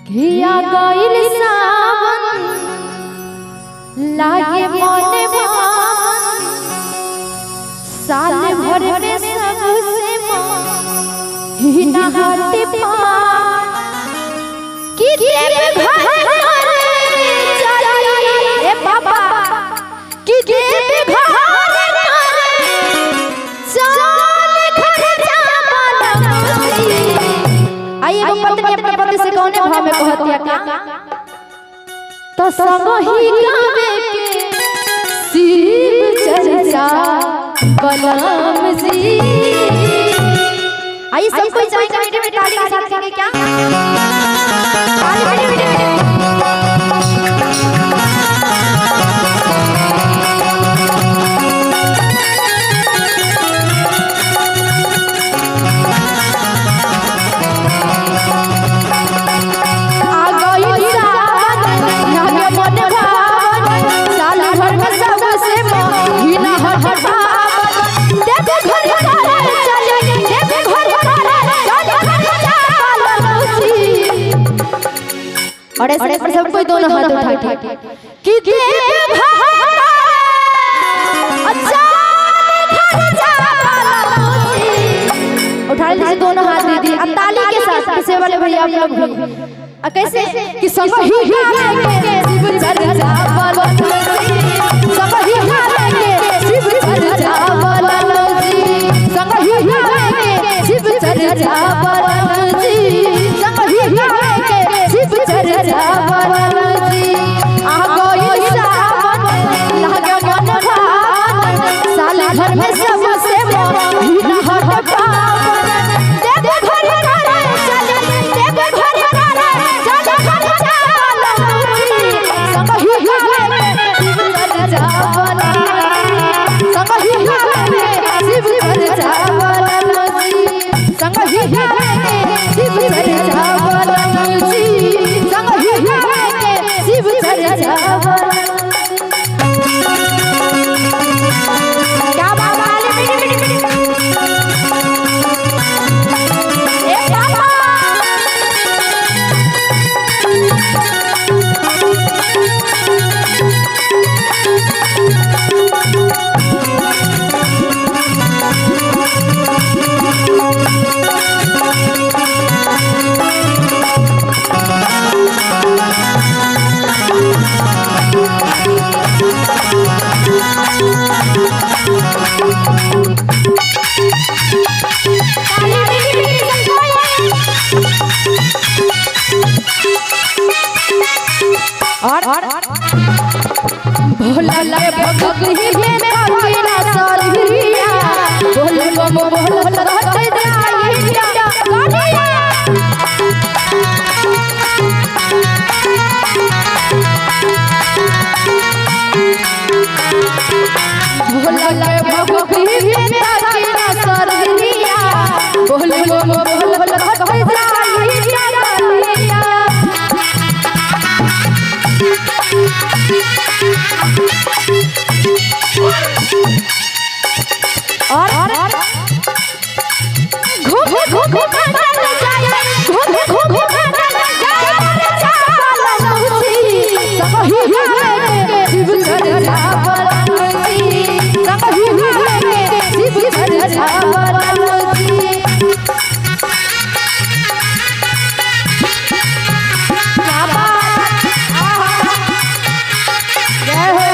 किया गइल सावन लागे मने भावन साल भर में सबसे हिना हाथे पार कि देव घर चली ए बाबा कि देव घर आइए पत्नी अपने पति से कौने भाव में कहतिया का तो संग ही गावे के शिव चर्चा बलराम जी। आइए सब कोई जाएगा मीठे में ताली के साथ करेंगे क्या ताली मीठे और ऐसे सब कोई दोनों हाथ उठा कि देव उठा लीजिए दोनों हाथ दे दिए अब ताली के साथ पीछे वाले भैया आप लोग भी कैसे कि सब ही गाएंगे शिव चर्चा बलराम जी सब ही गाएंगे शिव चर्चा बलराम जी सब ही गाएंगे शिव चर्चा बलराम जी सब ही गाएंगे शिव चर्चा बलराम जी। आ गइल सावन लागे मन भावन साल भर में सबसे हिना हाथ पावन देव घर करे चली देव घर करे चली बलराम जी सब ही गाएंगे शिव चर्चा बलराम सब ही गाएंगे शिव चर्चा बलराम जी सब ही गाएंगे शिव चर्चा बलराम जी सब ही गाएंगे शिव चर्चा क्या बात और भोला ले भगवती में काकिना सरहिया बोल बम बोल रहत जाइया कानिया भोला ले भगवती में काकिना सरहिया बोल बम बोल रहत जाइया कानिया और घूम घूम खाना जाए घूम घूम खाना जाए बलराम जी सब ही गाएंगे शिव चर्चा बलराम जी सब ही गाएंगे शिव चर्चा बलराम जी। क्या बात जय हो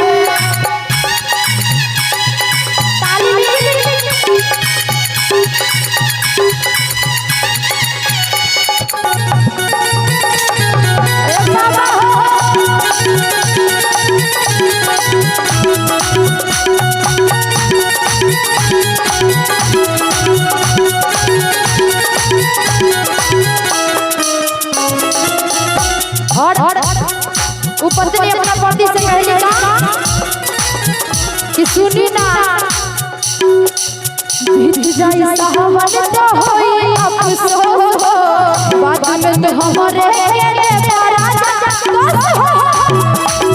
और ऊपर से अपना पति से कहेगा कि सुनी ना बीत जाए सावन तो होई अफसोस बाद में तो हमारे के पराजा दोस्त हो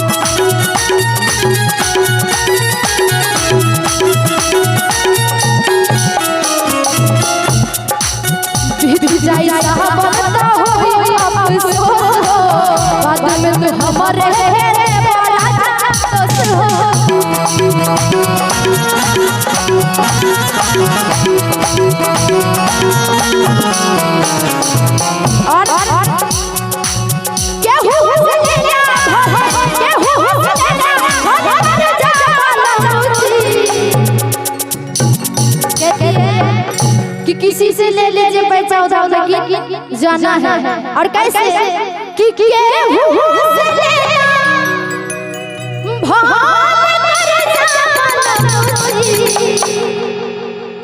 बीत जाए सावन तो होई अफसोस हमरे रे बोला दोस्त हो। और क्या हो हंसलेना क्या हो हंसलेना हमरे जाना कहती है कि किसी से ले लीजिए पैसा उधार लेकिन जाना है। और कैसे कि क्या हो हंसलेना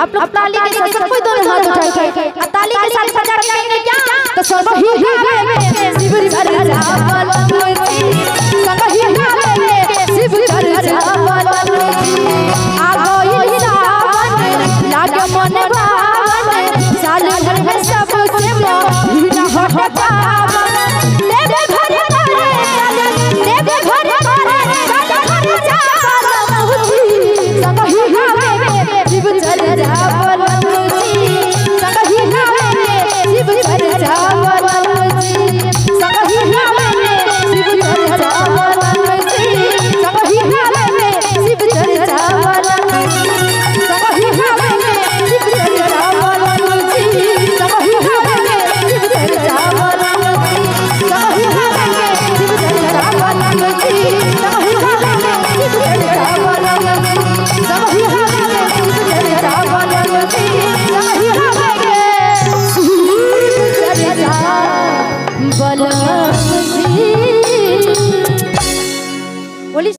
आप लोग ताली के साथ सब कोई दोनों हाथ उठाएंगे, ताली के साथ बजा के क्या तो सब ही